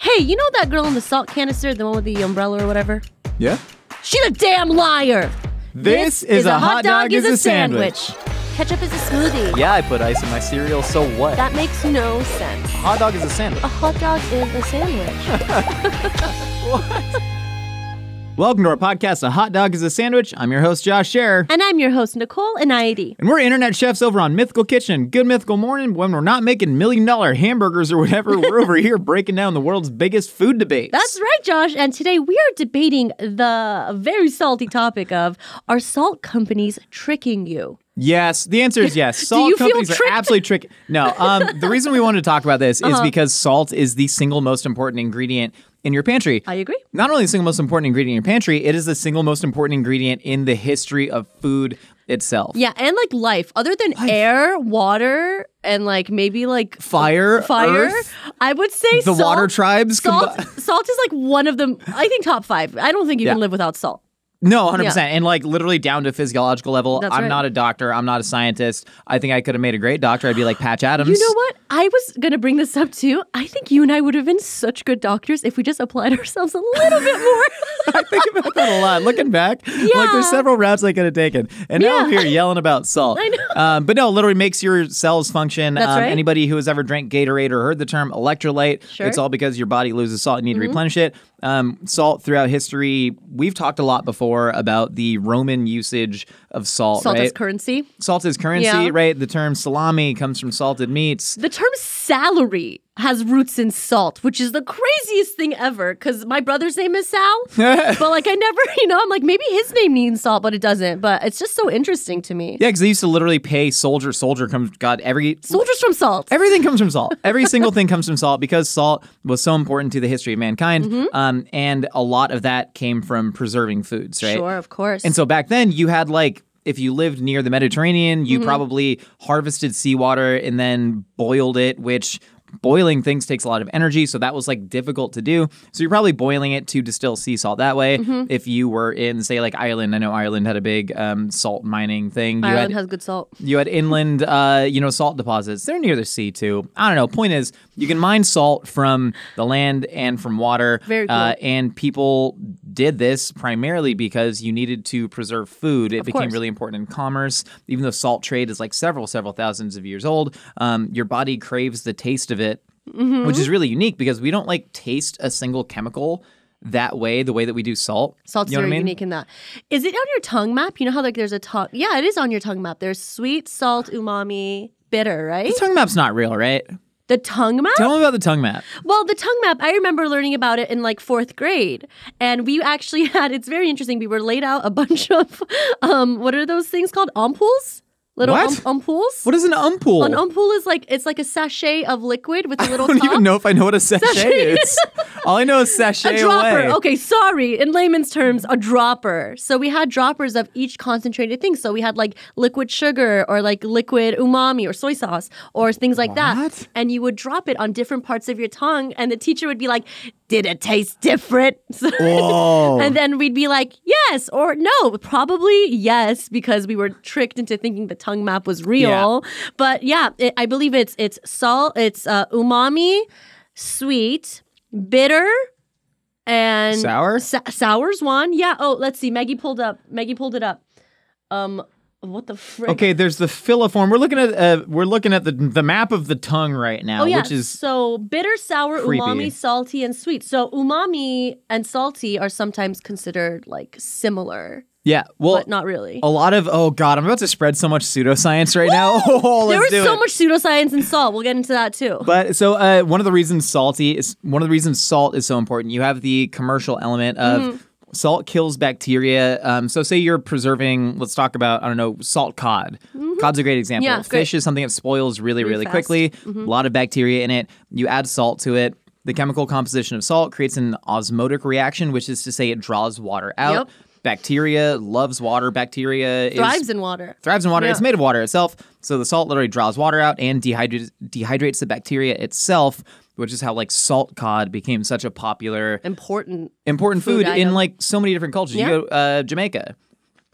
Hey, you know that girl in the salt canister, the one with the umbrella or whatever? Yeah? She's a damn liar. This is a hot dog is a sandwich. Ketchup is a smoothie. Yeah, I put ice in my cereal, so what? That makes no sense. A hot dog is a sandwich. A hot dog is a sandwich. What? Welcome to our podcast, A Hot Dog is a Sandwich. I'm your host, Josh Scherer. And I'm your host, Nicole Enayati. And we're internet chefs over on Mythical Kitchen. Good mythical morning. When we're not making $1 million hamburgers or whatever, we're over here breaking down the world's biggest food debates. That's right, Josh. And today we are debating the very salty topic of, are salt companies tricking you? Yes, the answer is yes. Salt companies are absolutely tricky. No, the reason we wanted to talk about this is because salt is the single most important ingredient in your pantry. I agree. Not only the single most important ingredient in your pantry, it is the single most important ingredient in the history of food itself. Yeah, and like life. Other than air, water, and like maybe like fire, Earth, I would say the salt, water tribes. Salt is like one of them. I think top 5. I don't think you can live without salt. No, 100%. Yeah. And like literally down to physiological level. That's I'm right. not a doctor. I'm not a scientist. I think I could have made a great doctor. I'd be like Patch Adams. You know what? I was going to bring this up too. I think you and I would have been such good doctors if we just applied ourselves a little bit more. I think about that a lot. Looking back, like there's several routes I could have taken. And now I'm here yelling about salt. I know. But no, literally makes your cells function. That's right. Anybody who has ever drank Gatorade or heard the term electrolyte, Sure. It's all because your body loses salt. You need to replenish it. Salt throughout history, we've talked a lot before about the Roman usage of salt. Salt right? as currency. Salt is currency, right? The term salami comes from salted meats. The term salary has roots in salt, which is the craziest thing ever because my brother's name is Sal. But like I never, I'm like maybe his name means salt, but it doesn't. But it's just so interesting to me. Yeah, because they used to literally pay soldier comes, soldiers from salt. Everything comes from salt. Every single thing comes from salt because salt was so important to the history of mankind. And a lot of that came from preserving foods, right? Sure, of course. And so back then you had like, if you lived near the Mediterranean, you probably harvested seawater and then boiled it, which boiling things takes a lot of energy, so that was like difficult to do. So you're probably boiling it to distill sea salt that way. If you were in, say, like Ireland, I know Ireland had a big salt mining thing. Ireland has good salt. You had inland, salt deposits. They're near the sea too. I don't know. Point is, you can mine salt from the land and from water. Very cool. And people did this primarily because you needed to preserve food. It became really important in commerce. Even though salt trade is like several thousands of years old, your body craves the taste of it, which is really unique because we don't like taste a single chemical that way, the way that we do salt. Salt's very unique in that. Is it on your tongue map? You know how like there's a tongue? Yeah, it is on your tongue map. There's sweet, salt, umami, bitter, right? The tongue map's not real, right? The tongue map? Tell me about the tongue map. Well, the tongue map, I remember learning about it in like 4th grade. And we actually had, it's very interesting, we were laid out a bunch of, what are those things called? Ampoules? Little ampoules? What is an ampoule? An ampoule is like, it's like a sachet of liquid with a little top. I don't even know if I know what a sachet is. All I know is sachet a dropper. away. Okay, sorry. In layman's terms, a dropper. So we had droppers of each concentrated thing. So we had like liquid sugar or like liquid umami or soy sauce or things like that. And you would drop it on different parts of your tongue and the teacher would be like, did it taste different? And then we'd be like, yes or no. Probably yes, because we were tricked into thinking the tongue map was real. Yeah. But yeah, I believe it's salt, it's umami, sweet, bitter, and sour. Sour's one. Yeah. Oh, let's see. Maggie pulled it up. What the frick? Okay, there's the filiform. We're looking at the map of the tongue right now, which is so bitter, sour, creepy. Umami, salty, and sweet. So umami and salty are sometimes considered like similar. Yeah, well, but not really. A lot of I'm about to spread so much pseudoscience right now. There was so much pseudoscience in salt. We'll get into that too. But so one of the reasons salt is so important. You have the commercial element of salt kills bacteria. So say you're preserving, let's talk about, salt cod. Cod's a great example. Yeah, Fish is something that spoils really quickly. A lot of bacteria in it. You add salt to it. The chemical composition of salt creates an osmotic reaction, which is to say it draws water out. Yep. Bacteria loves water. Bacteria thrives in water. Yeah. It's made of water itself. So the salt literally draws water out and dehydrates the bacteria itself, which is how like salt cod became such a popular important food item. in like so many different cultures. Yeah. You go Jamaica.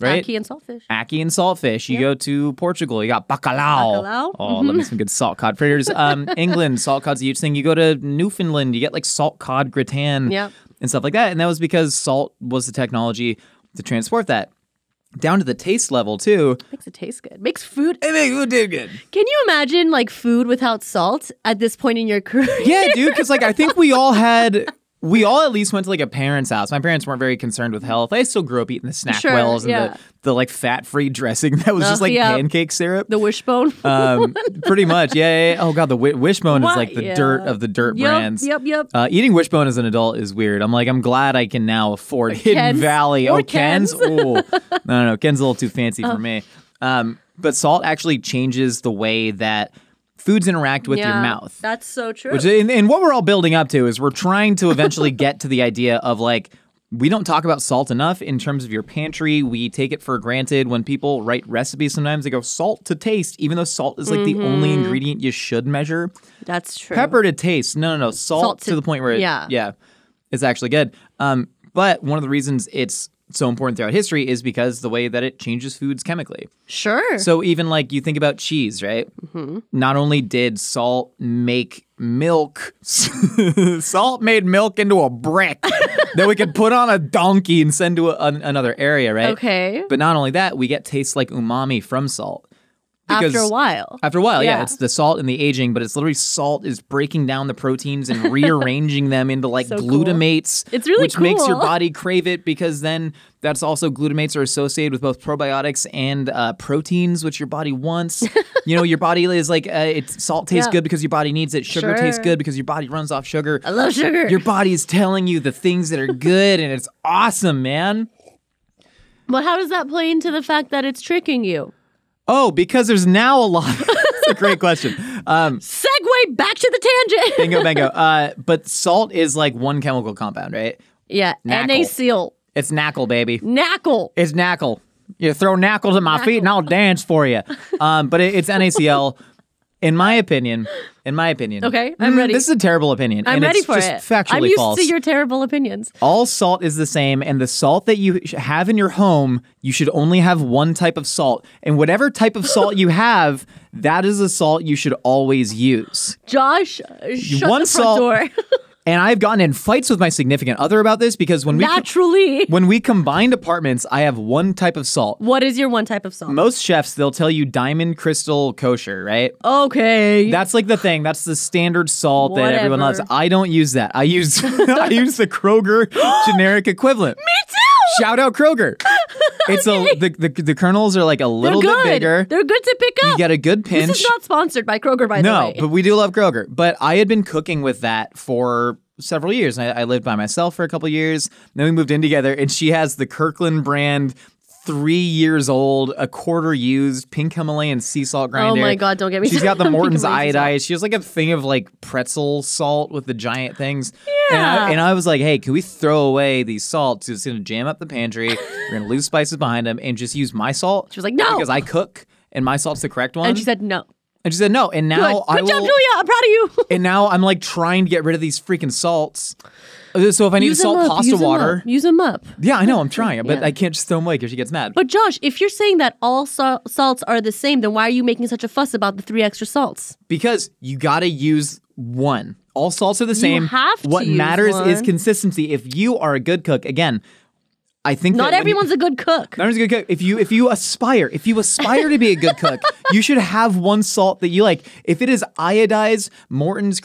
right? Ackee and saltfish. Ackee and saltfish. You go to Portugal, you got bacalhau. Oh, love me some good salt cod fritters. England, salt cod's a huge thing. You go to Newfoundland, you get like salt cod gratin and stuff like that. And that was because salt was the technology to transport that. Down to the taste level, too. Makes it taste good. Makes food... It makes food taste good. Can you imagine, like, food without salt at this point in your career? Yeah, dude, because, like, I think we all at least went to, like, a parent's house. My parents weren't very concerned with health. I still grew up eating the snack wells and the like, fat-free dressing that was just, like, pancake syrup. The Wishbone. Pretty much, yeah. Oh, God, the Wishbone is, like, the dirt of the dirt brands. Yep. Eating Wishbone as an adult is weird. I'm glad I can now afford Hidden Valley. Or Ken's? Oh, no. Ken's a little too fancy for me. But salt actually changes the way that foods interact with your mouth. That's so true. Which, and what we're all building up to is we're trying to eventually get to the idea of, like, we don't talk about salt enough in terms of your pantry. We take it for granted when people write recipes. Sometimes they go salt to taste, even though salt is like the only ingredient you should measure. That's true. Pepper to taste. No. Salt to the point where it's actually good. But one of the reasons it's so important throughout history is because the way that it changes foods chemically. Sure. So even like you think about cheese, right? Mm-hmm. Not only did salt make milk, salt made milk into a brick that we could put on a donkey and send to another area, right? Okay. But not only that, we get tastes like umami from salt. After a while. Yeah. It's the salt and the aging, but it's literally salt is breaking down the proteins and rearranging them into like glutamates. Cool. It's really which makes your body crave it because then that's also glutamates are associated with both probiotics and proteins, which your body wants. Your body is like, salt tastes good because your body needs it. Sugar tastes good because your body runs off sugar. I love sugar. Your body is telling you the things that are good and it's awesome, man. But how does that play into the fact that it's tricking you? Oh, because there's now a lot. That's a great question. Segue back to the tangent. Bingo. But salt is like one chemical compound, right? Yeah. NaCl. It's NaCl, baby. NaCl. It's NaCl. You throw NaCls at my feet and I'll dance for you. But it's NaCl. In my opinion. Okay, I'm ready. This is a terrible opinion. I'm ready for it. It's factually I'm used false. to your terrible opinions. All salt is the same, and the salt that you have in your home, you should only have one type of salt. And whatever type of salt you have, that is the salt you should always use. Josh, shut one the front salt, door. And I've gotten in fights with my significant other about this because when we combined apartments, I have one type of salt. What is your one type of salt? Most chefs, they'll tell you diamond crystal kosher, right? Okay. That's like the thing. That's the standard salt that everyone loves. I don't use that. I use the Kroger generic equivalent. Me too! Shout out Kroger. It's the kernels are like a little bit bigger. They're good to pick up. You get a good pinch. This is not sponsored by Kroger, by the way. No, but we do love Kroger. But I had been cooking with that for several years. I lived by myself for a couple years. Then we moved in together, and she has the Kirkland brand, 3 years old, a quarter used, pink Himalayan sea salt grinder. Oh my God, don't get me She's got the Morton's iodized. She has like a thing of like pretzel salt with the giant things. Yeah. And I was like, hey, can we throw away these salts? It's going to jam up the pantry. We're going to lose spices behind them and just use my salt. She was like, no. Because I cook and my salt's the correct one. And she said no. And she said no. And now Good job, Julia. I'm proud of you. And now I'm like trying to get rid of these freaking salts. So if I need to salt pasta water. Use them up. Yeah, I know. I'm trying. But I can't just throw them away because she gets mad. But Josh, if you're saying that all salts are the same, then why are you making such a fuss about the 3 extra salts? Because you got to use one. All salts are the same. You have to What use matters one. is consistency. If you are a good cook, again, I think not everyone's a good cook. Not everyone's a good cook. If you aspire to be a good cook, you should have one salt that you like. If it is iodized Morton's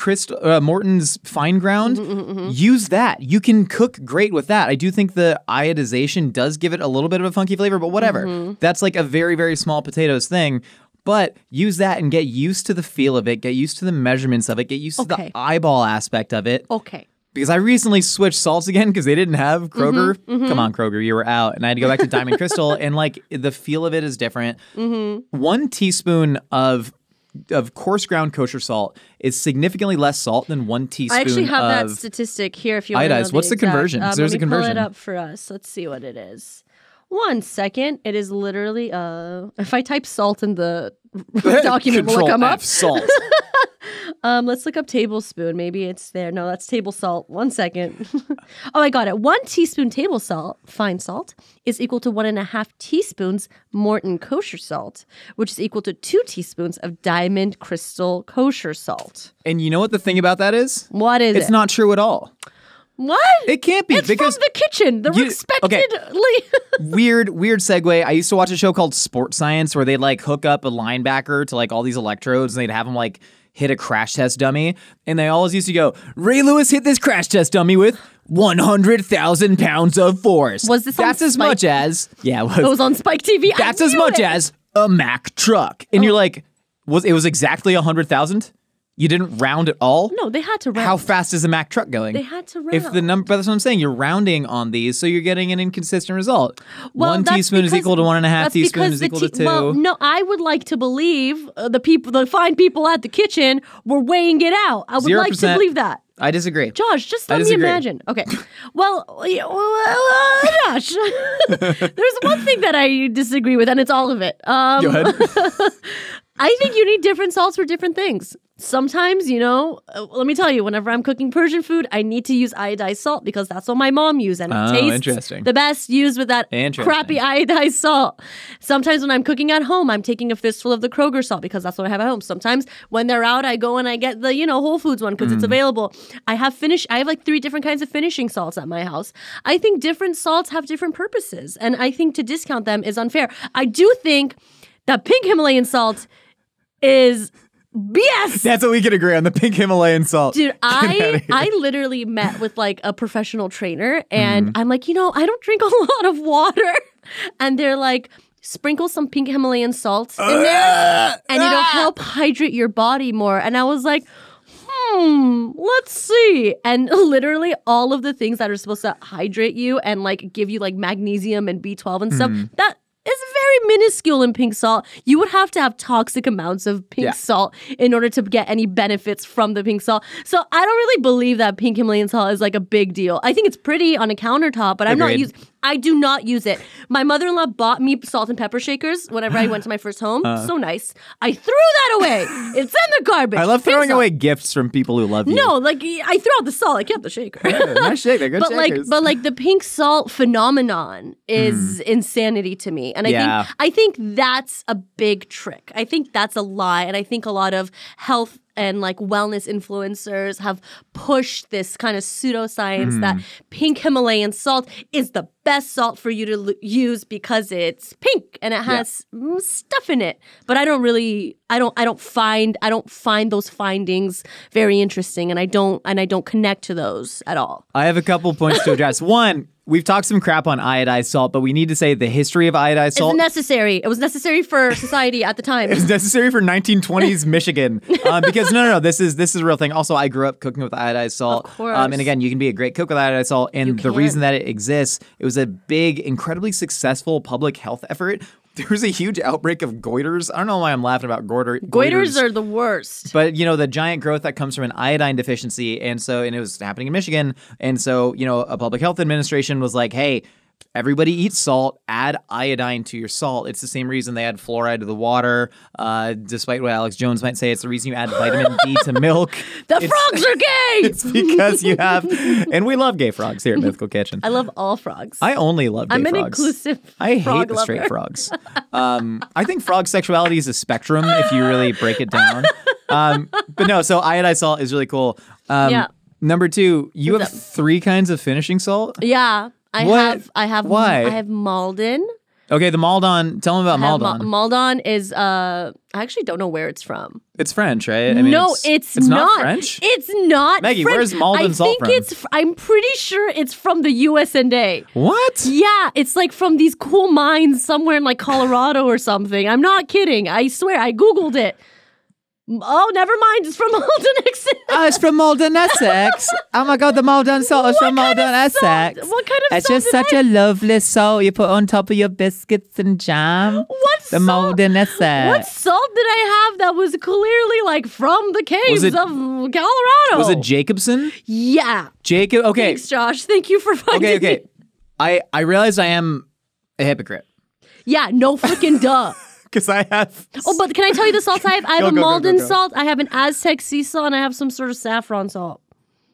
fine ground, use that. You can cook great with that. I do think the iodization does give it a little bit of a funky flavor, but whatever. That's like a very, very small potatoes thing. But use that and get used to the feel of it, get used to the measurements of it, get used to the eyeball aspect of it. Okay. Because I recently switched salts again because they didn't have Kroger. Come on, Kroger, you were out. And I had to go back to Diamond Crystal. And like the feel of it is different. 1 teaspoon of coarse ground kosher salt is significantly less salt than 1 teaspoon of... I actually have that statistic here if you want to know What's the conversion? There's a conversion. Let me pull it up for us. Let's see what it is. 1 second. It is literally, if I type salt in the document, will it come up? Salt. Let's look up tablespoon. Maybe it's there. No, that's table salt. 1 second. Oh, I got it. 1 teaspoon table salt, fine salt, is equal to 1.5 teaspoons Morton kosher salt, which is equal to 2 teaspoons of diamond crystal kosher salt. And you know what the thing about that is? What is it? It's not true at all. What? It can't be it's because from the kitchen. The respectedly. Weird segue. I used to watch a show called Sports Science where they'd like hook up a linebacker to like all these electrodes and they'd have him like hit a crash test dummy. And they always used to go, Ray Lewis hit this crash test dummy with 100,000 pounds of force. Was this That's on as Spike? much as, yeah, It was on Spike TV. That's as much as a Mack truck. And you're like, it was exactly 100,000? You didn't round at all? No, they had to round. How fast is a Mack truck going? They had to round. If the number, that's what I'm saying. You're rounding on these, so you're getting an inconsistent result. Well, 1 teaspoon is equal to 1.5 teaspoons is equal to 2. Well, no, I would like to believe the fine people at the kitchen were weighing it out. I would 0%. like to believe that. I disagree. Josh, just let me imagine. Okay. Well, Josh, there's one thing that I disagree with, and it's all of it. Go ahead. I think you need different salts for different things. Sometimes, let me tell you, whenever I'm cooking Persian food, I need to use iodized salt because that's what my mom used. And it tastes the best used with that crappy iodized salt. Sometimes when I'm cooking at home, I'm taking a fistful of the Kroger salt because that's what I have at home. Sometimes when they're out, I go and I get the, Whole Foods one because it's available. I have like 3 different kinds of finishing salts at my house. I think different salts have different purposes. And I think to discount them is unfair. I do think that pink Himalayan salt is BS. That's what we can agree on, the pink Himalayan salt. Dude, I literally met with like a professional trainer and I'm like, I don't drink a lot of water. And they're like, sprinkle some pink Himalayan salt in there and it'll help hydrate your body more. And I was like, let's see. And literally all of the things that are supposed to hydrate you and like give you like magnesium and B12 and stuff, that is very minuscule in pink salt. You would have to have toxic amounts of pink salt in order to get any benefits from the pink salt. So I don't really believe that pink Himalayan salt is like a big deal. I think it's pretty on a countertop, but I do not use it. My mother-in-law bought me salt and pepper shakers whenever I went to my first home. So nice. I threw that away. It's in the garbage. I love throwing away gifts from people who love you. No, like I threw out the salt. I kept the shaker. Nice shake. They're good shakers. But the pink salt phenomenon is insanity to me. And I think that's a big trick. I think that's a lie. And I think a lot of health and like wellness influencers have pushed this kind of pseudoscience that pink Himalayan salt is the best salt for you to use because it's pink and it has stuff in it. But I don't find those findings very interesting, and I don't connect to those at all. I have a couple points to address. One, we've talked some crap on iodized salt, but we need to say the history of iodized salt. It's necessary. It was necessary for society at the time. It was necessary for 1920s Michigan. Because no, this is a real thing. Also, I grew up cooking with iodized salt. Of course. And again, you can be a great cook with iodized salt. And the reason that it exists, it was a big, incredibly successful public health effort. There was a huge outbreak of goiters. I don't know why I'm laughing about goiters. Goiters are the worst. But, the giant growth that comes from an iodine deficiency. And it was happening in Michigan. And so, a public health administration was like, hey, everybody eats salt, add iodine to your salt. It's the same reason they add fluoride to the water. Despite what Alex Jones might say, it's the reason you add vitamin D to milk. Frogs are gay! It's because you have, and we love gay frogs here at Mythical Kitchen. I love all frogs. I only love gay frogs. I'm an inclusive I hate frog the lover. straight frogs. I think frog sexuality is a spectrum if you really break it down. But no, so iodized salt is really cool. Number 2, you have 3 kinds of finishing salt? Yeah. I have Why? I have Malden. Okay, the Maldon. Tell them about Maldon. Maldon is I actually don't know where it's from. It's French, right? No, it's not French. It's not. Maggie, French. where's Maldon salt from? I'm pretty sure it's from the US&A. What? Yeah, it's like from these cool mines somewhere in like Colorado or something. I'm not kidding. I swear, I Googled it. Oh, never mind. It's from Malden, Essex. Oh, it's from Malden, Essex. Oh my God, the Maldon salt is from Malden, Essex. What kind of It's salt? just such a lovely salt you put on top of your biscuits and jam. The Malden, Essex. What salt did I have that was clearly like from the caves of Colorado? Was it Jacobson? Yeah. Jacob. Okay. Thanks, Josh. Thank you for finding Okay. I realized I am a hypocrite. Yeah, no freaking duh. because I have. Oh, but can I tell you the salts I have? I have a Go. Malden salt. I have an Aztec sea salt, and I have some sort of saffron salt.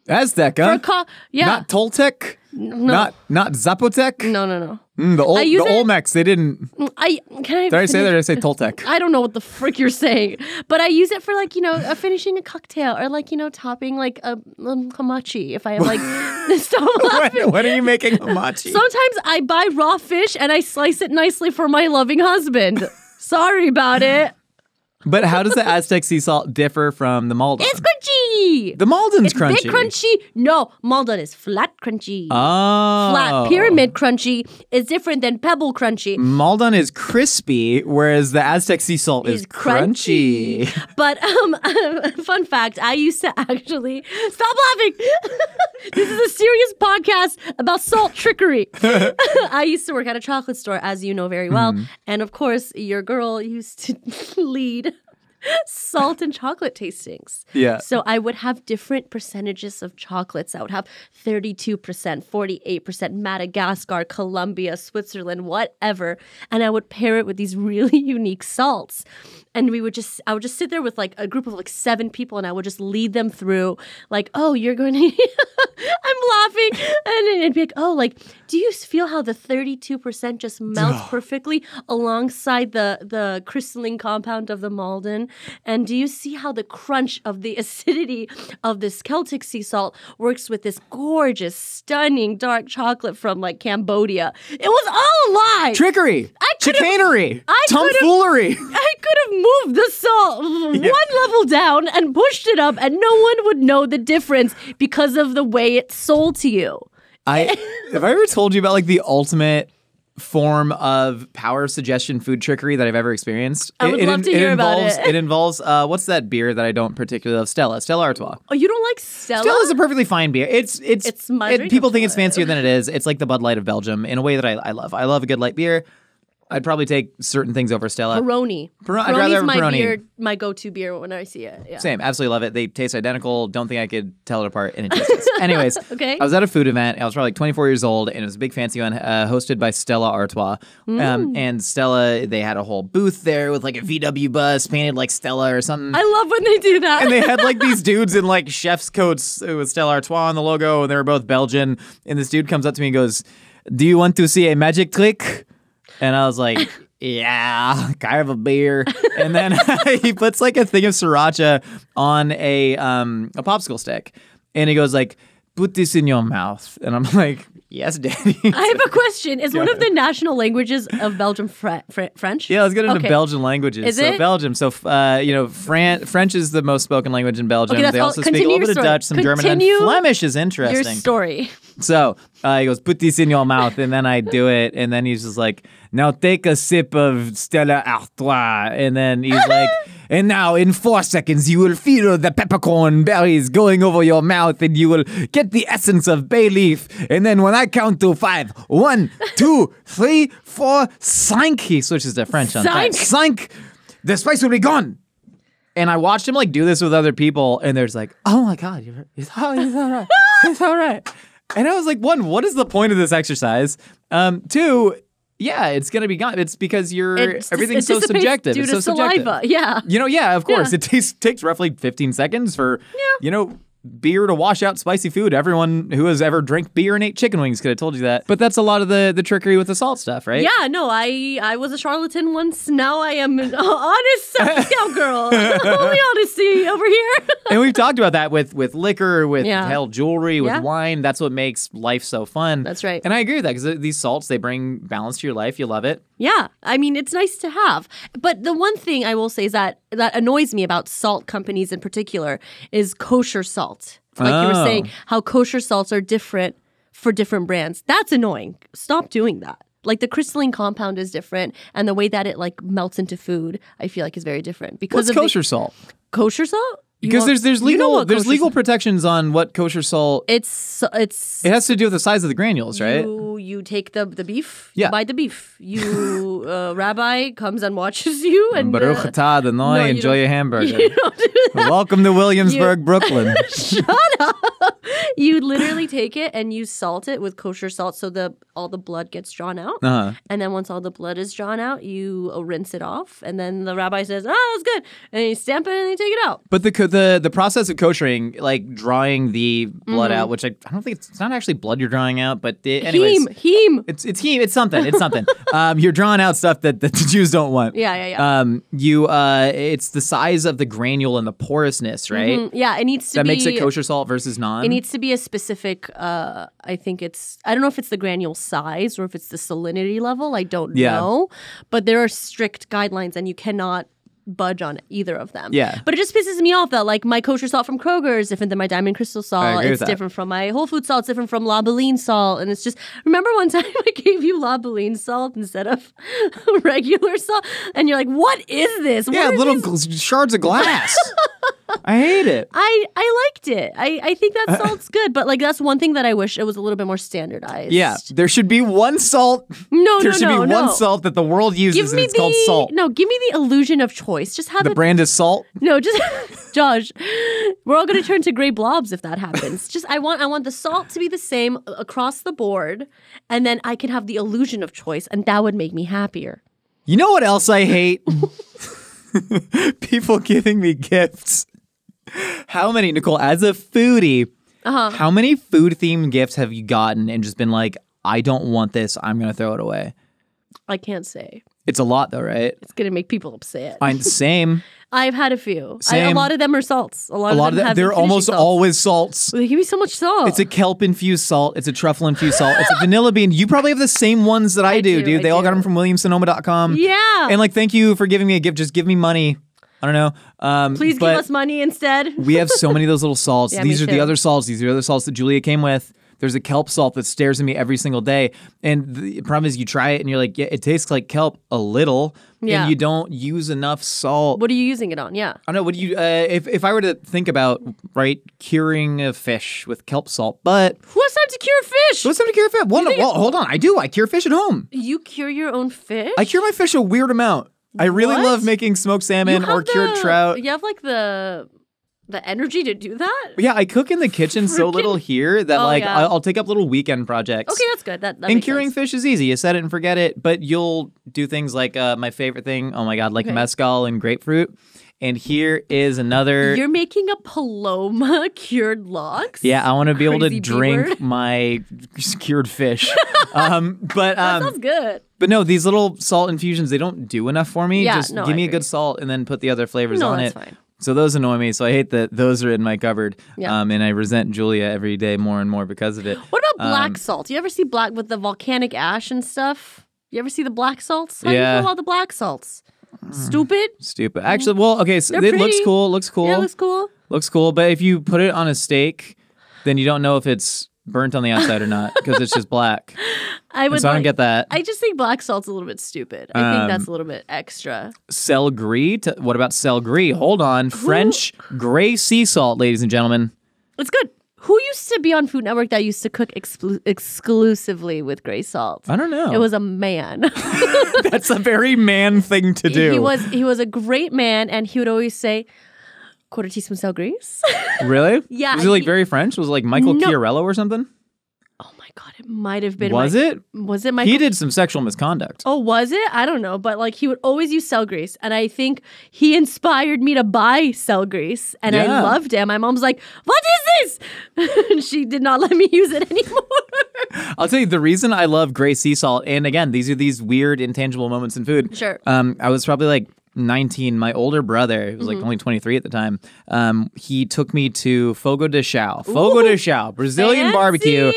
Aztec, huh? Yeah. Not Toltec? No. Not Zapotec? No. The Olmecs, they didn't. Did I Did I say that or did I say Toltec? I don't know what the frick you're saying, but I use it for finishing a cocktail or topping a hamachi if I have stop laughing. When are you making hamachi? Sometimes I buy raw fish and I slice it nicely for my loving husband. Sorry about it. But how does the Aztec sea salt differ from the Malden? It's crunchy. The Malden's it's crunchy. Big crunchy. No, Malden is flat crunchy. Oh. Flat pyramid crunchy is different than pebble crunchy. Malden is crispy, whereas the Aztec sea salt is crunchy. But fun fact, I used to actually stop laughing. This is a serious podcast about salt trickery. I used to work at a chocolate store, as you know very well, and of course, your girl used to lead salt and chocolate tastings. Yeah. So I would have different percentages of chocolates. I would have 32%, 48%, Madagascar, Colombia, Switzerland, whatever. And I would pair it with these really unique salts. And I would just sit there with a group of 7 people and I would just lead them through oh, you're going to, I'm laughing. And it'd be do you feel how the 32% just melts perfectly alongside the crystalline compound of the Malden? And do you see how the crunch of the acidity of this Celtic sea salt works with this gorgeous, stunning dark chocolate from Cambodia? It was all a lie. Trickery. Chicanery. Tomfoolery. I could have moved the salt one level down and pushed it up and no one would know the difference because of the way it's sold to you. Have I ever told you about the ultimate form of power suggestion food trickery that I've ever experienced? I would love to hear about it. It involves what's that beer that I don't particularly love? Stella Artois. Oh, you don't like Stella? Stella's a perfectly fine beer. It's my drink people of think it's chocolate. fancier than it is. It's like the Bud Light of Belgium in a way that I love. I love a good light beer. I'd probably take certain things over Stella. Peroni. I'd rather have my Peroni. beer, my go-to beer when I see it. Yeah. Same. Absolutely love it. They taste identical. Don't think I could tell it apart. And it tastes. Anyways, Okay. I was at a food event. I was probably 24 years old, and it was a big fancy one hosted by Stella Artois. And Stella, they had a whole booth there with a VW bus painted like Stella or something. I love when they do that. And they had these dudes in chef's coats with Stella Artois on the logo, and they were both Belgian. And this dude comes up to me and goes, "Do you want to see a magic trick?" And I was like, yeah, can I have a beer? And then he puts a thing of sriracha on a popsicle stick. And he goes put this in your mouth. And I'm like, yes, Daddy. I have a question. Is one of the national languages of Belgium French? Yeah, let's get into Belgian languages. Is it? Belgium. So, French is the most spoken language in Belgium. Okay, they also speak a little bit of Dutch, some German, and Flemish is interesting. Your story. So he goes, put this in your mouth, and then I do it, and then he's just like, now take a sip of Stella Artois, and then he's like, and now in 4 seconds you will feel the peppercorn berries going over your mouth, and you will get the essence of bay leaf, and then when I count to 5, 1, 2, 3, 4, 5, he switches to French on 5. 5, the spice will be gone. And I watched him do this with other people, and there's oh my God, it's all right. It's all right. And I was like, 1, what is the point of this exercise? 2, yeah, it's gonna be gone. It's because everything's so subjective. Due it's to so saliva. subjective. Yeah. Of course. Yeah. It takes roughly 15 seconds for beer to wash out spicy food. Everyone who has ever drank beer and ate chicken wings could have told you that. But that's a lot of the trickery with the salt stuff, right? Yeah, no, I was a charlatan once. Now I am an honest scout girl. Only honesty over here. And we've talked about that with liquor, with jewelry, with Yeah. wine. That's what makes life so fun. That's right. And I agree with that because these salts, they bring balance to your life. You love it. Yeah, I mean, it's nice to have. But the one thing I will say is that annoys me about salt companies in particular is kosher salt. Like you were saying, how kosher salts are different for different brands. That's annoying. Stop doing that. The crystalline compound is different, and the way that it melts into food, I feel is very different. Because What's kosher salt? Kosher salt? Because there's legal protections on what kosher salt. It has to do with the size of the granules, right? You take the beef. Yeah. You buy the beef. You rabbi comes and watches you and Baruch atah Adonai, enjoy your hamburger. You don't do that. Welcome to Williamsburg, Brooklyn. Shut up. You literally take it and you salt it with kosher salt so all the blood gets drawn out. And then once all the blood is drawn out, you rinse it off. And then the rabbi says, that's good. And you stamp it and you take it out. But the process of koshering, like drawing the blood out, which I don't think it's not actually blood you're drawing out, but anyways. Heme. It's heme. It's something. It's something. You're drawing out stuff that the Jews don't want. Yeah. It's the size of the granule and the porousness, right? Mm-hmm. Yeah, it needs to that be... That makes it kosher salt versus non? It needs to be a specific, I don't know if it's the granule size or if it's the salinity level. I don't know. But there are strict guidelines and you cannot budge on either of them. Yeah. But it just pisses me off that like my kosher salt from Kroger is different than my diamond crystal salt. It's different from my whole food salt. It's different from La Belline salt. And it's just, remember one time I gave you La Belline salt instead of regular salt? And you're like, what is this? Yeah, little shards of glass. I hate it. I liked it. I think that salt's good, but like that's one thing that I wish it was a little bit more standardized. Yeah, there should be one salt. There should be one salt that the world uses, and it's called salt. No, give me the illusion of choice. Just have the brand is salt. No, just Josh. We're all going to turn to gray blobs if that happens. Just I want the salt to be the same across the board, and then I can have the illusion of choice, and that would make me happier. You know what else I hate? People giving me gifts. How many, Nicole, as a foodie, how many food-themed gifts have you gotten and just been like, I don't want this, I'm going to throw it away? I can't say. It's a lot, though, right? It's going to make people upset. Same. I've had a few. A lot of them are salts. A lot of them have they're almost salts. always salts. Well, they give me so much salt. It's a kelp-infused salt. It's a truffle-infused salt. It's a vanilla bean. You probably have the same ones that I do, dude. They all got them from WilliamSonoma.com. Yeah. And like, thank you for giving me a gift. Just give me money. I don't know. Please give us money instead. We have so many of those little salts. Yeah, These are the other salts. These are the other salts that Julia came with. There's a kelp salt that stares at me every single day. And the problem is you try it and you're like, yeah, it tastes like kelp a little. Yeah. And you don't use enough salt. What are you using it on? Yeah. I don't know. What do you, if I were to think about, right, curing a fish with kelp salt, but. Who has time to cure fish? Who has time to cure fish? Well, hold on. I do. I cure fish at home. You cure your own fish? I cure my fish a weird amount. I really love making smoked salmon or cured trout. You have like the energy to do that? Yeah, I cook in the kitchen so little here that I'll take up little weekend projects. Okay, that's good. That and curing sense. Fish is easy. You set it and forget it, but you'll do things like my favorite thing, oh my God, like mezcal and grapefruit. And here is another... You're making a paloma cured lox? Yeah, I want to be able to drink B-word. my cured fish. That sounds good. But no, these little salt infusions, they don't do enough for me. Yeah, Just give me a good salt and then put the other flavors on it. Fine. So those annoy me. So I hate that those are in my cupboard. Yeah. And I resent Julia every day more and more because of it. What about black salt? You ever see black with the volcanic ash and stuff? You ever see the black salts? How do you feel about the black salts? Stupid? Actually, well, okay, so it looks cool. Yeah, it looks cool. Looks cool, but if you put it on a steak, then you don't know if it's burnt on the outside or not because it's just black. I don't get that. I just think black salt's a little bit stupid. I think that's a little bit extra. Cell Gris? What about Cell Gris? Hold on. French gray sea salt, ladies and gentlemen. It's good. Who used to be on Food Network that used to cook exclusively with gray salt? I don't know. It was a man. That's a very man thing to do. He was a great man, and he would always say, quarter teaspoon sal gris. Really? Yeah. Was he like very French? Was it like Michael Chiarello or something? Oh my God, it might have been. Was it Michael? He did some sexual misconduct. Oh, was it? I don't know. But like he would always use sal gris. And I think he inspired me to buy sal gris. And I loved it. My mom's like, what is this? And she did not let me use it anymore. I'll tell you, the reason I love gray sea salt, and again, these are these weird, intangible moments in food. Sure. I was probably like 19. My older brother, he was like only 23 at the time, he took me to Fogo de Chão. Fogo de Chão, Brazilian barbecue.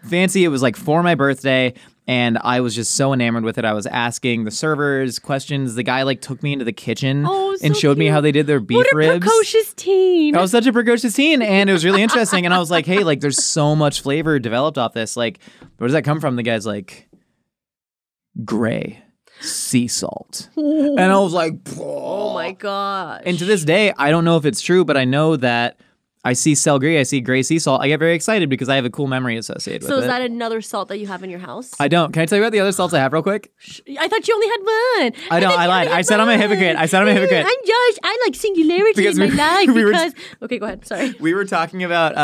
Fancy. It was like for my birthday, and I was just so enamored with it. I was asking the servers questions. The guy like took me into the kitchen and showed me how they did their beef ribs. What a precocious teen. I was such a precocious teen, and it was really interesting. And I was like, hey, like there's so much flavor developed off this. Like, where does that come from? The guy's like, gray sea salt. And I was like, oh my gosh. And to this day, I don't know if it's true, but I know that I see sel gris, I see gray sea salt, I get very excited because I have a cool memory associated with it. So is that another salt that you have in your house? I don't. Can I tell you about the other salts I have real quick? I thought you only had one. I don't. I lied. I said I'm a hypocrite. I'm Josh. I like singularity in my life because... Okay, go ahead. Sorry. We were talking about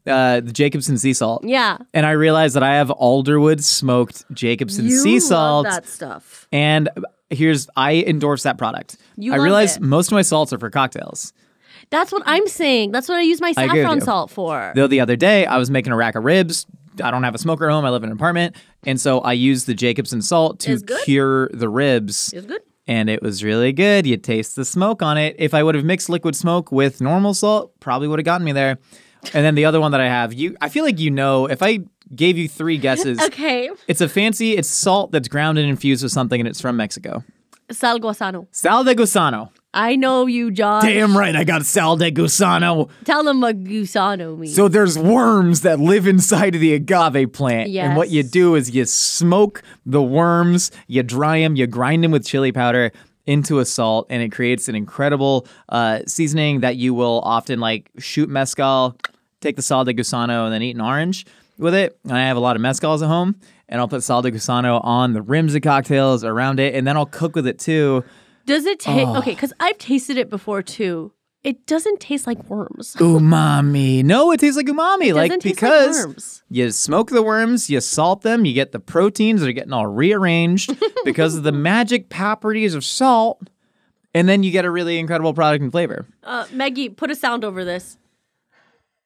the Jacobsen sea salt. Yeah. And I realized that I have Alderwood smoked Jacobsen sea salt. You love that stuff. And I endorse that product. I love realize it. most of my salts are for cocktails. That's what I'm saying. That's what I use my saffron salt for. Though the other day, I was making a rack of ribs. I don't have a smoker at home. I live in an apartment. And so I used the Jacobsen salt to cure the ribs. It's good. And it was really good. You taste the smoke on it. If I would have mixed liquid smoke with normal salt, probably would have gotten me there. And then the other one that I have, I feel like if I gave you 3 guesses. Okay. It's salt that's ground and infused with something, and it's from Mexico. Sal Gosano. Sal de Gusano. I know you, Josh. Damn right, I got Sal de Gusano. Tell them what Gusano means. So there's worms that live inside of the agave plant. Yes. And what you do is you smoke the worms, you dry them, you grind them with chili powder into a salt, and it creates an incredible seasoning that you will often shoot mezcal, take the Sal de Gusano, and then eat an orange with it. And I have a lot of mezcals at home, and I'll put Sal de Gusano on the rims of cocktails around it, and then I'll cook with it too. Does it taste... Okay, because I've tasted it before too. It doesn't taste like worms. Umami. No, it tastes like umami. Because like worms. You smoke the worms, you salt them, you get the proteins that are getting all rearranged because of the magic properties of salt, and then you get a really incredible product and flavor. Maggie, put a sound over this.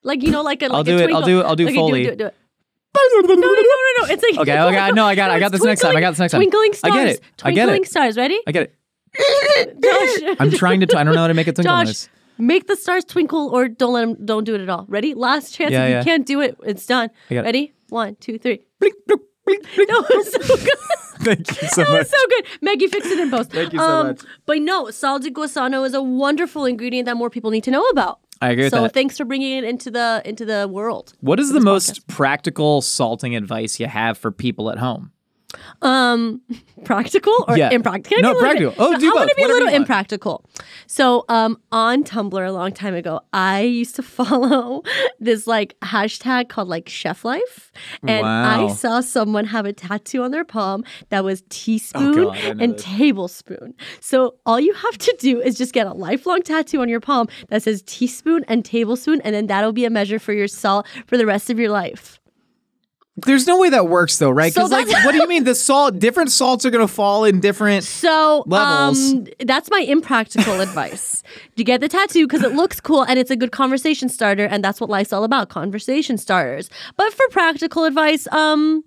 I'll do it. I'll do Foley. Do it. No. It's like... Okay. No, I got this next time. Twinkling stars. I get it. Twinkling stars. Ready? I get it. Josh. I'm trying to. I don't know how to make a twinkle noise. Make the stars twinkle, or don't do it at all. Ready? Last chance. If you can't do it, it's done. Ready? 1, 2, 3. Blink, blink, blink, blink. That was so good. Thank you so much. That was so good. Maggie fixed it in post. Thank you so much. But no, Sal de Gusano is a wonderful ingredient that more people need to know about. I agree with that. So thanks for bringing it into the world. What is the most practical salting advice you have for people at home? Practical or impractical? No, practical. Do both. I want to be a little you want. impractical. So, on Tumblr a long time ago, I used to follow this hashtag called Chef Life, and I saw someone have a tattoo on their palm that was teaspoon and tablespoon. So all you have to do is just get a lifelong tattoo on your palm that says teaspoon and tablespoon, and then that'll be a measure for your salt for the rest of your life. There's no way that works though, right? Because what do you mean? Different salts are going to fall in different levels. That's my impractical advice. You get the tattoo because it looks cool and it's a good conversation starter, and that's what life's all about, conversation starters. But for practical advice, find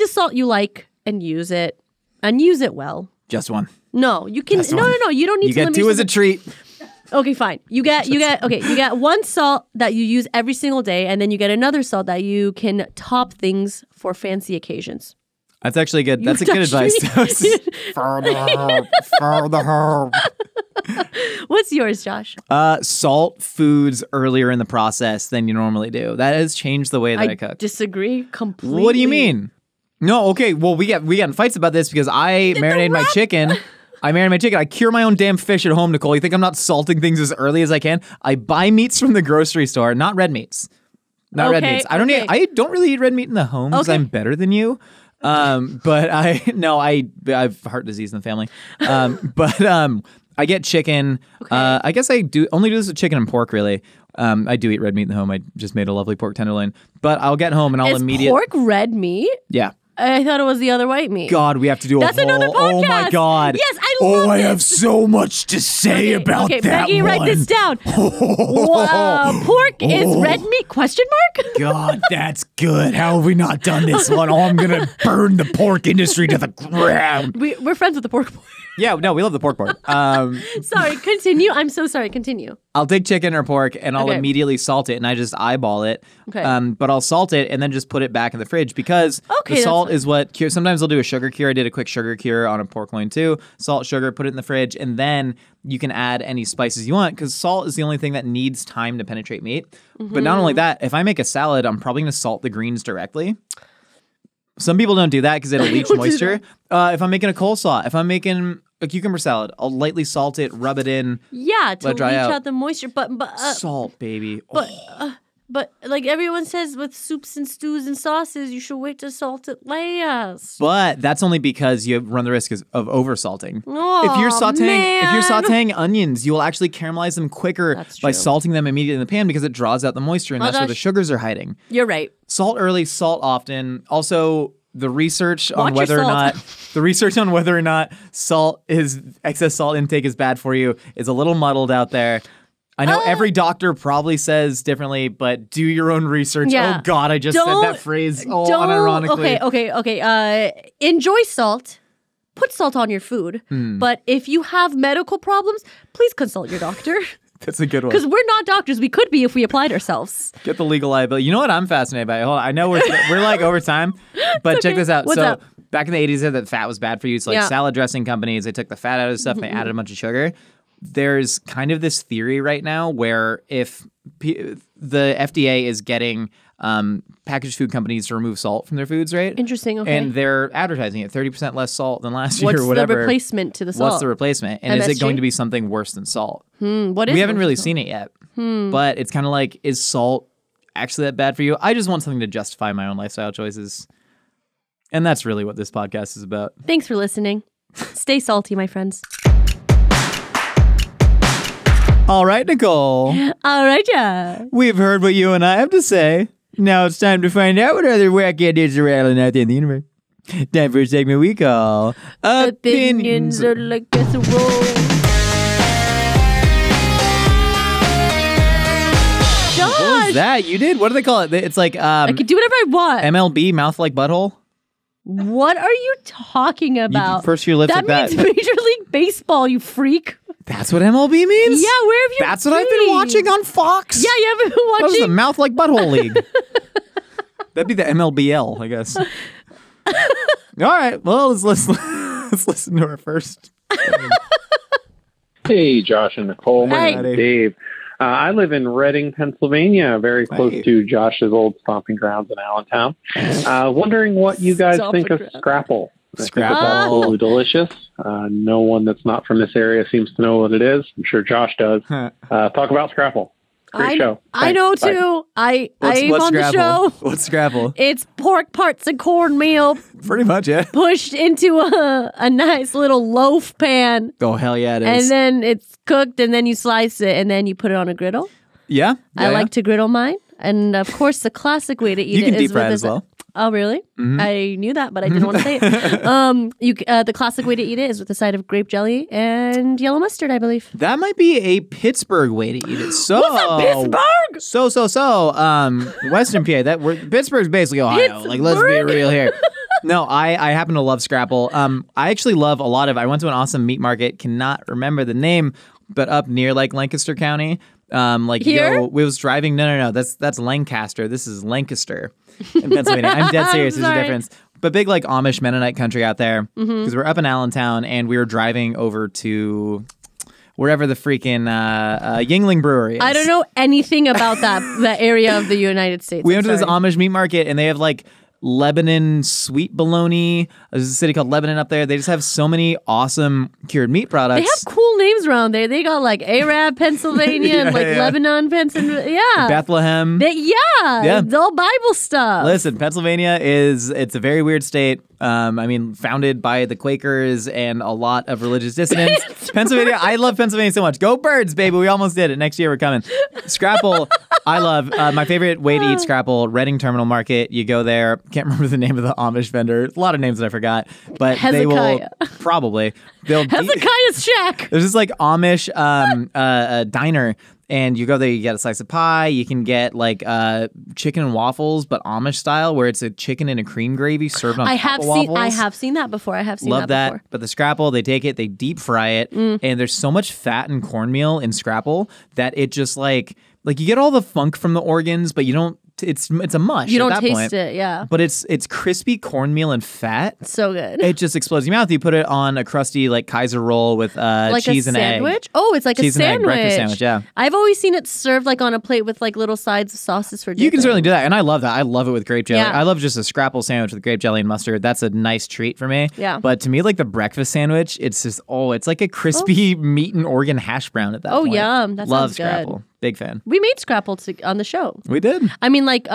a salt you like and use it well. Just one. No, you can. No. You don't need to. You get 2 as a treat. Okay, fine. You get one salt that you use every single day, and then you get another salt that you can top things for fancy occasions. That's actually good. That's a good advice. For the herb. What's yours, Josh? Salt foods earlier in the process than you normally do. That has changed the way that I cook. Disagree completely. What do you mean? No, okay. Well, we get in fights about this because I marinate my chicken. I cure my own damn fish at home, Nicole. You think I'm not salting things as early as I can? I buy meats from the grocery store, not red meats. Red meats. I don't really eat red meat in the home because I'm better than you. But I have heart disease in the family. I get chicken. Okay. I guess I do only do this with chicken and pork, really. I do eat red meat in the home. I just made a lovely pork tenderloin. But I'll get home and I'll immediately... Is pork red meat? Yeah. I thought it was the other white meat. God, we have to do That's another podcast. Oh my God. Yes, I love I have so much to say about that Maggie, one. write this down. Pork is red meat? Question mark? God, that's good. How have we not done this one? I'm going to burn the pork industry to the ground. We're friends with the pork board. Yeah, no, we love the pork board. Sorry, continue. I'm so sorry. Continue. I'll take chicken or pork and I'll immediately salt it and I just eyeball it. Okay. But I'll salt it and then just put it back in the fridge because the salt is what cures. Sometimes I'll do a sugar cure. I did a quick sugar cure on a pork loin too. Salt, sugar, put it in the fridge, and then you can add any spices you want because salt is the only thing that needs time to penetrate meat. Mm-hmm. But not only that, if I make a salad, I'm probably going to salt the greens directly. Some people don't do that because it'll leach don't do moisture. If I'm making a coleslaw, if I'm making a cucumber salad, I'll lightly salt it, rub it in. Yeah, to let it dry leach out. out the moisture. But Salt, baby. But like everyone says with soups and stews and sauces, you should wait to salt it last. But that's only because you run the risk of over-salting. Oh, If you're man. sautéing onions, you will actually caramelize them quicker by true. salting them immediately in the pan because it draws out the moisture, and that's where the sugars are hiding. You're right. Salt early, salt often. Also, the research on Watch your whether or not excess salt intake is bad for you is a little muddled out there. I know every doctor probably says differently, but do your own research. Yeah. Oh God, I just said that phrase unironically. Okay. Enjoy salt. Put salt on your food. But if you have medical problems, please consult your doctor. That's a good one. Because we're not doctors. We could be if we applied ourselves. Get the legal liability. You know what I'm fascinated by? Hold on. I know we're like over time, but check this out. What's up? Back in the 80s, they said that fat was bad for you. So like salad dressing companies, they took the fat out of stuff and they added a bunch of sugar. There's kind of this theory right now where if the FDA is getting packaged food companies to remove salt from their foods, right? Interesting, okay. And they're advertising it 30% less salt than last year What's or whatever. the replacement to the salt? What's the replacement? And is it MSG? going to be something worse than salt? What is We haven't worse really than seen it yet. But it's kind of like, is salt actually that bad for you? I just want something to justify my own lifestyle choices. And that's really what this podcast is about. Thanks for listening. Stay salty, my friends. All right, Nicole. All right, yeah. We've heard what you and I have to say. Now it's time to find out what other wacky ideas are rattling out there in the universe. Time for a segment we call Opinions are like casserole. What was that? You did? What do they call it? It's like I can do whatever I want. MLB, mouth like butthole. What are you talking about? First your lips that like means that. Major League Baseball, you freak. That's what MLB means? Yeah, where have you That's what I've been watching on Fox. Yeah, you haven't been That was the watching. mouth like butthole league. That'd be the MLBL, I guess. All right, well, let's listen to our first. Hey, Josh and Nicole. My Hey. name's Dave. I live in Reading, Pennsylvania, very close to Josh's old stomping grounds in Allentown. Wondering what you guys think of Scrapple. I think it's absolutely delicious. No one that's not from this area seems to know what it is. I'm sure Josh does. Talk about Scrapple. Great show. I know Bye. too. I am What's on the Scrapple? show. What's Scrapple? It's pork parts and cornmeal Pretty much, yeah. pushed into a nice little loaf pan. Oh, hell yeah, it is. And then it's cooked, and then you slice it, and then you put it on a griddle. Yeah? I like to griddle mine. And of course, the classic way to eat You can it deep is fry with it as well. Oh, really? I knew that, but I didn't want to say it. The classic way to eat it is with a side of grape jelly and yellow mustard, I believe. That might be a Pittsburgh way to eat it. So, What's up, Pittsburgh? Western PA. Pittsburgh's basically Ohio. Like, let's be real here. No, I happen to love Scrapple. I actually love a lot of. I went to an awesome meat market. Cannot remember the name, but up near like Lancaster County. Here? We was driving. No. That's Lancaster. This is Lancaster in Pennsylvania. I'm dead serious. There's a difference. But big like Amish Mennonite country out there because we're up in Allentown and we were driving over to wherever the freaking Yingling Brewery is. I don't know anything about that area of the United States. We went to this Amish meat market and they have like Lebanon sweet bologna. There's a city called Lebanon up there. They just have so many awesome cured meat products. They have cool names around there. They got like Arab, Pennsylvania, and like Lebanon, Pennsylvania. Yeah. Bethlehem. It's all Bible stuff. Listen, Pennsylvania it's a very weird state. Founded by the Quakers and a lot of religious dissidents. Pennsylvania, I love Pennsylvania so much. Go Birds, baby. We almost did it. Next year we're coming. Scrapple, I love. My favorite way to eat Scrapple, Reading Terminal Market. You go there. Can't remember the name of the Amish vendor. A lot of names that I forgot. But Hezekiah. they will probably. Hezekiah's Shack. There's this like Amish diner. And you go there, you get a slice of pie. You can get like chicken and waffles, but Amish style, where it's a chicken and a cream gravy served on top of waffles. I have seen that before. Love that. Before. But the Scrapple, they take it, they deep fry it, and there's so much fat and cornmeal in Scrapple that it just like you get all the funk from the organs, but you don't it's a mush. You at don't that taste point. it, yeah. But it's crispy cornmeal and fat. So good. It just explodes in your mouth. You put it on a crusty like Kaiser roll with like cheese a and egg. sandwich? Oh, it's like cheese a sandwich. And egg, breakfast sandwich, yeah. I've always seen it served like on a plate with like little sides of sauces for dipping. You can certainly do that, and I love that. I love it with grape jelly. Yeah. I love just a scrapple sandwich with grape jelly and mustard. That's a nice treat for me. Yeah. But to me, like the breakfast sandwich, it's just it's like a crispy meat and organ hash brown at that point. Oh, yum. That love sounds good. scrapple. Big fan. We made scrapple on the show. We did. I mean, like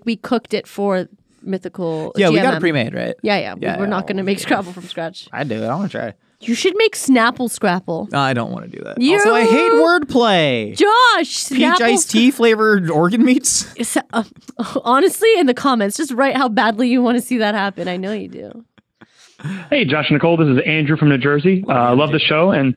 we cooked it for Mythical. Yeah, GMM. we got it pre-made, right? Yeah. We're not going to make scrapple from scratch. I do it. I want to try. You should make Snapple scrapple. I don't want to do that. Also, I hate wordplay. Josh, Peach iced tea flavored organ meats. Honestly, in the comments, just write how badly you want to see that happen. I know you do. Hey, Josh and Nicole, this is Andrew from New Jersey. Love the show and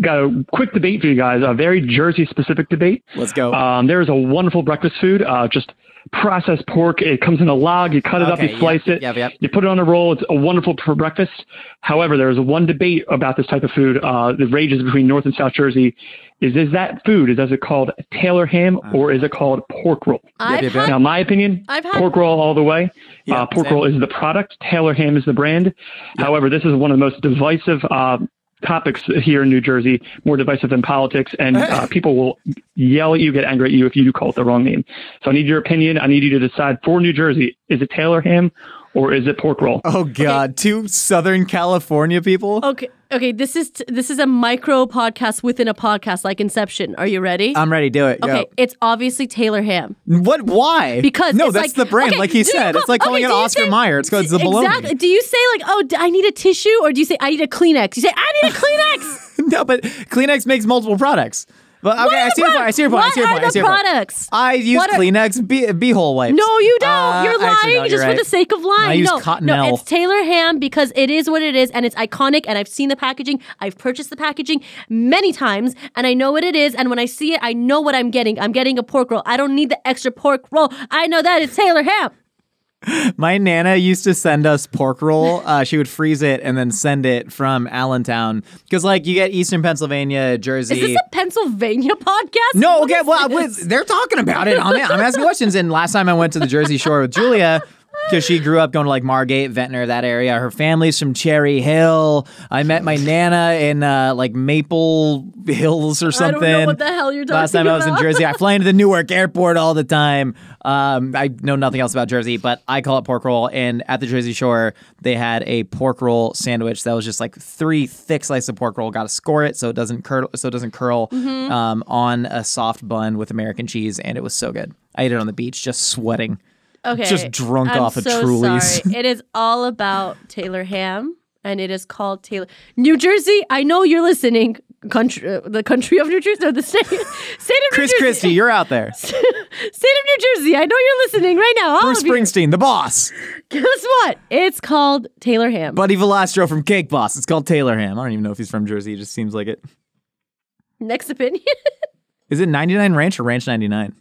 got a quick debate for you guys, a very Jersey-specific debate. Let's go. There is a wonderful breakfast food, just processed pork. It comes in a log. You cut it up, you slice it, you put it on a roll. It's a wonderful for breakfast. However, there is one debate about this type of food that rages between North and South Jersey. Is that food, is it called Taylor ham or is it called pork roll? Now, my opinion, pork roll all the way. Pork roll is the product. Taylor ham is the brand. However, this is one of the most divisive topics here in New Jersey, more divisive than politics, and people will yell at you, get angry at you if you do call it the wrong name. So I need your opinion. I need you to decide for New Jersey, is it Taylor ham or is it pork roll? Oh God, two Southern California people. Okay. This is a micro podcast within a podcast, like Inception. Are you ready? I'm ready. Do it. Okay, Go. it's obviously Taylor ham. What? Why? Because no, it's that's the brand. Like he said, it's like calling it Oscar Mayer. It's the bologna. Exactly. Do you say like, oh, I need a tissue, or do you say I need a Kleenex? You say I need a Kleenex. No, but Kleenex makes multiple products. But okay, I see your point. What are the products? I use Kleenex beehole wipes. No, you don't. You're lying actually, just for the sake of lying. I use Cottonelle. No, it's Taylor ham because it is what it is and it's iconic and I've seen the packaging. I've purchased the packaging many times and I know what it is. And when I see it, I know what I'm getting. I'm getting a pork roll. I don't need the extra pork roll. I know that it's Taylor ham. My Nana used to send us pork roll. She would freeze it and then send it from Allentown. Because, like, you get Eastern Pennsylvania, Jersey. Is this a Pennsylvania podcast? No, okay, well, they're talking about it. I'm asking questions. And last time I went to the Jersey Shore with Julia, because she grew up going to, like, Margate, Ventnor, that area. Her family's from Cherry Hill. I met my Nana in, like, Maple Hills or something. I don't know what the hell you're talking about. Last time I was in Jersey. I fly into the Newark airport all the time. I know nothing else about Jersey, but I call it pork roll. And at the Jersey Shore, they had a pork roll sandwich that was just like 3 thick slices of pork roll. Got to score it so it doesn't curl, on a soft bun with American cheese, and it was so good. I ate it on the beach, just sweating. Okay, just drunk off of so Truly's. Sorry. It is all about Taylor ham, and it is called Taylor. New Jersey, I know you're listening. The country of New Jersey, or the state of New Jersey. Chris Christie, you're out there. State of New Jersey, I know you're listening right now. Bruce Springsteen, the boss. Guess what? It's called Taylor ham. Buddy Velastro from Cake Boss. It's called Taylor ham. I don't even know if he's from Jersey. It just seems like it. Next opinion. Is it 99 Ranch or Ranch 99?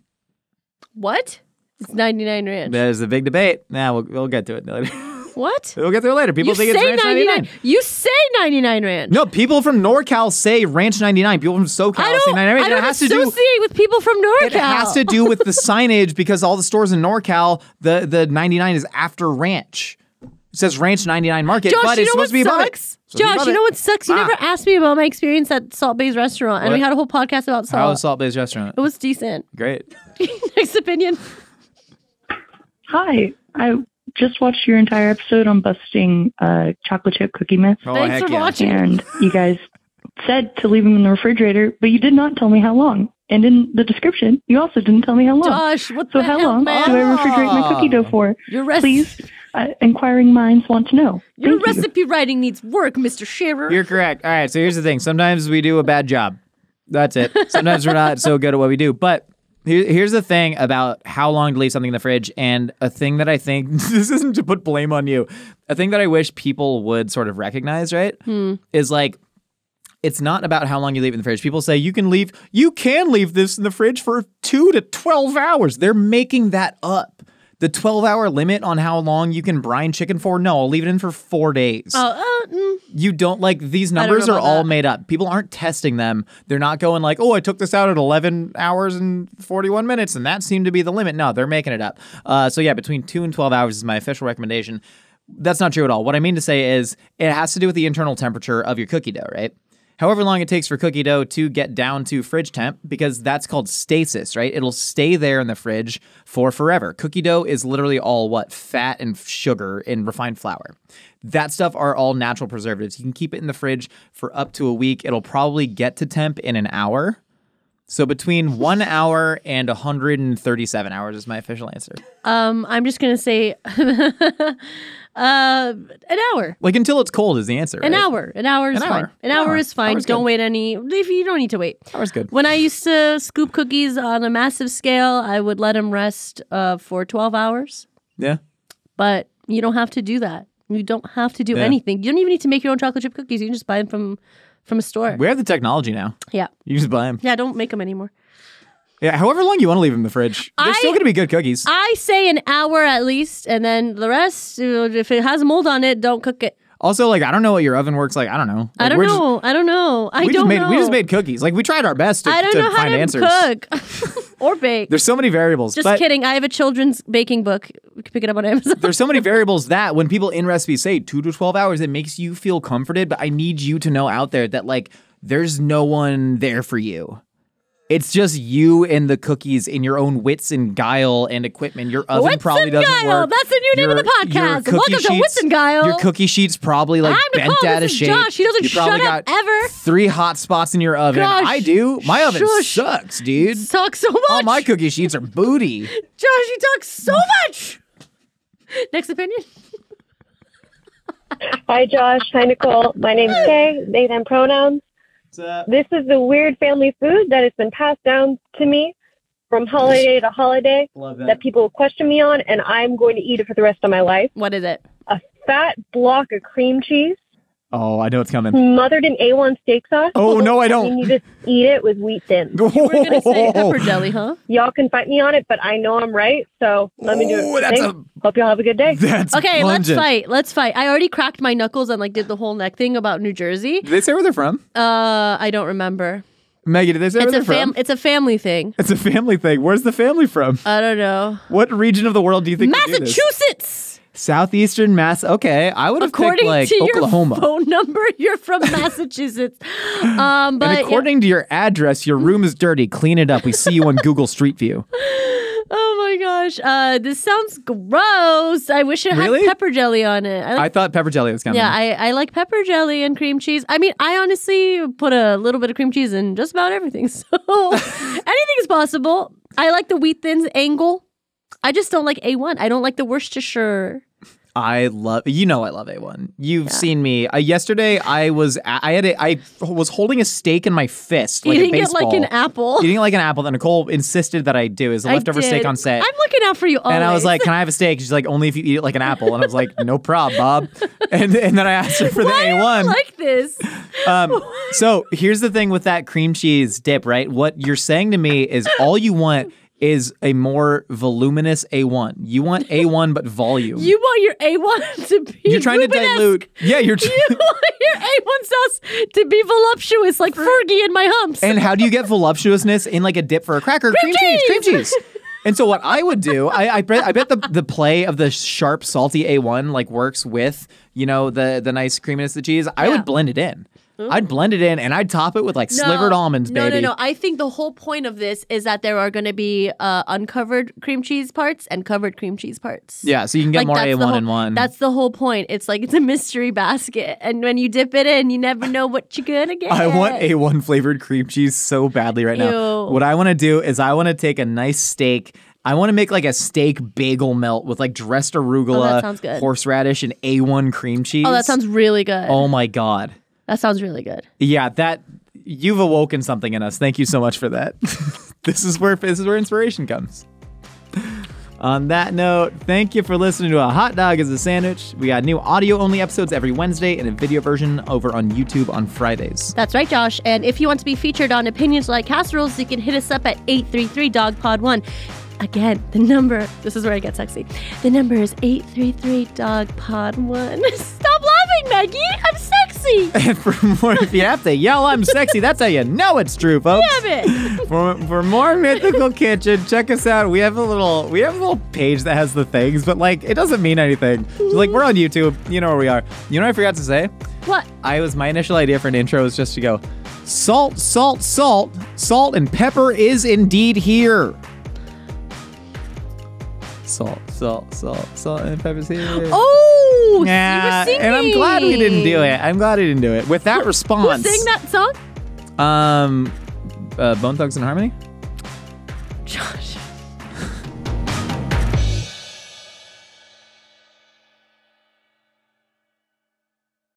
What? It's 99 Ranch. There's a big debate. We'll get to it later. What? We'll get to it later. People think it's Ranch 99. You say 99 Ranch. No, people from NorCal say Ranch 99. People from SoCal say 99 Ranch. I don't associate with people from NorCal. It has to do with the signage because all the stores in NorCal, the 99 is after Ranch. It says Ranch 99 Market, Josh, but it's supposed to be above it. Josh, you know what sucks? You never asked me about my experience at Salt Bay's restaurant, and we had a whole podcast about Salt. How was Salt Bay's restaurant? It was decent. Great. Next opinion. Hi, I just watched your entire episode on busting chocolate chip cookie myths. Thanks for watching. And you guys said to leave them in the refrigerator, but you did not tell me how long. And in the description, you also didn't tell me how long. Josh, what so the how hell, long man? do I refrigerate my cookie dough for? Please, inquiring minds want to know. Your recipe writing needs work, Mr. Scherer. You're correct. All right, so here's the thing. Sometimes we do a bad job. That's it. Sometimes we're not so good at what we do. But here's the thing about how long to leave something in the fridge, and a thing that I think, this isn't to put blame on you, a thing that I wish people would sort of recognize, right, is like, it's not about how long you leave it in the fridge. People say you can leave this in the fridge for 2 to 12 hours. They're making that up. The 12-hour limit on how long you can brine chicken for? No, I'll leave it in for 4 days. You don't, like, these numbers are all made up. People aren't testing them. They're not going like, oh, I took this out at 11 hours and 41 minutes, and that seemed to be the limit. No, they're making it up. So yeah, between 2 and 12 hours is my official recommendation. That's not true at all. What I mean to say is it has to do with the internal temperature of your cookie dough, right? However long it takes for cookie dough to get down to fridge temp, because that's called stasis, right? It'll stay there in the fridge for forever. Cookie dough is literally all fat and sugar and refined flour. That stuff are all natural preservatives. You can keep it in the fridge for up to a week. It'll probably get to temp in an hour. So between 1 hour and 137 hours is my official answer. I'm just going to say an hour. Like until it's cold is the answer, right? An hour. An hour is fine. An hour is fine. Don't wait if you don't need to wait. Hour's good. When I used to scoop cookies on a massive scale, I would let them rest for 12 hours. Yeah. But you don't have to do that. You don't have to do anything. You don't even need to make your own chocolate chip cookies. You can just buy them from a store. We have the technology now. Yeah. You just buy them. Yeah, don't make them anymore. Yeah, however long you want to leave them in the fridge. They're still going to be good cookies. I say an hour at least, and then the rest, if it has mold on it, don't cook it. Also, like, I don't know what your oven works like. I don't know. Like, I don't know. We just made cookies. Like, we tried our best to find answers. I don't know how to cook or bake. There's so many variables. Just kidding. I have a children's baking book. You can pick it up on Amazon. There's so many variables that when people in recipes say 2 to 12 hours, it makes you feel comforted. But I need you to know out there that, like, there's no one there for you. It's just you and the cookies in your own wits and guile and equipment. Your oven probably doesn't work. That's the new name of the podcast. Welcome to Wits and Guile. Your cookie sheet's probably like bent out of shape. Josh. He doesn't shut up ever. 3 hot spots in your oven. Gosh, I do. My oven sucks, dude. Sucks so much. All my cookie sheets are booty. Josh, you talk so much. Next opinion. Hi, Josh. Hi, Nicole. My name's Kay. They, them pronouns. This is the weird family food that has been passed down to me from holiday to holiday that people question me on, and I'm going to eat it for the rest of my life. What is it? A fat block of cream cheese. Oh, I know it's coming. Smothered in A1 steak sauce. Oh, no, I don't. And you just eat it with wheat thins. You were going to say pepper jelly, huh? Y'all can fight me on it, but I know I'm right, so let me do it. Hope y'all have a good day. Okay, let's fight. I already cracked my knuckles and did the whole neck thing about New Jersey. Did they say where they're from? I don't remember. Maggie, did they say where they're from? It's a family thing. It's a family thing. Where's the family from? I don't know. What region of the world do you think Massachusetts! Southeastern Mass. Okay, I would have picked like Oklahoma. Your phone number, you're from Massachusetts. And according to your address, your room is dirty. Clean it up. We see you on Google Street View. Oh my gosh, this sounds gross. I wish it had pepper jelly on it. I thought pepper jelly was coming. Yeah, I like pepper jelly and cream cheese. I mean, I honestly put a little bit of cream cheese in just about everything. So anything is possible. I like the wheat thins angle. I just don't like A1. I don't like the Worcestershire. I love A1. You've seen me. Yesterday, I was holding a steak in my fist, like eating a baseball. Eating it like an apple. Eating it like an apple that Nicole insisted that I do is a leftover steak on set. I'm looking out for you always. And I was like, "Can I have a steak?" She's like, "Only if you eat it like an apple." And I was like, "No prob, Bob." And then I asked her for the A1. Why do you like this? So here's the thing with that cream cheese dip, right? What you're saying to me is all you want is a more voluminous A1. You want A1 but volume. You want your A1 to be You're trying Rubenesque. to dilute. Yeah, you want your A1 sauce to be voluptuous like Fergie in my humps. And how do you get voluptuousness in like a dip for a cracker? Cream cheese. And so what I would do, I bet the play of the sharp, salty A1 like works with, the nice creaminess of the cheese. I would blend it in. Ooh. I'd blend it in and I'd top it with like slivered almonds, baby. No. I think the whole point of this is that there are going to be uncovered cream cheese parts and covered cream cheese parts. Yeah, so you can get more A1 in one. That's the whole point. It's like it's a mystery basket. And when you dip it in, you never know what you're going to get. I want A1 flavored cream cheese so badly right now. What I want to do is I want to take a nice steak. I want to make like a steak bagel melt with like dressed arugula, horseradish, and A1 cream cheese. Oh, that sounds really good. Oh my God. That sounds really good. Yeah, you've awoken something in us. Thank you so much for that. This is where inspiration comes. On that note, thank you for listening to A Hot Dog is a Sandwich. We got new audio-only episodes every Wednesday and a video version over on YouTube on Fridays. That's right, Josh. And if you want to be featured on Opinions Like Casseroles, you can hit us up at 833-DOG-POD1. Again, the number, this is where I get sexy. The number is 833-DOG-POD-1. Stop laughing, Maggie. I'm sexy. And for more, if you have to yell, I'm sexy, that's how you know it's true, folks. Damn it. For more Mythical Kitchen, check us out. We have a little page that has the things, but like it doesn't mean anything. So, like we're on YouTube. You know where we are. You know what I forgot to say? What? My initial idea for an intro was just to go, salt, salt, salt, salt and pepper is indeed here. Salt, salt, salt, salt, and pepper's here. Oh, yeah, you were singing. And I'm glad we didn't do it. With that response. Who sang that song? Bone Thugs and Harmony?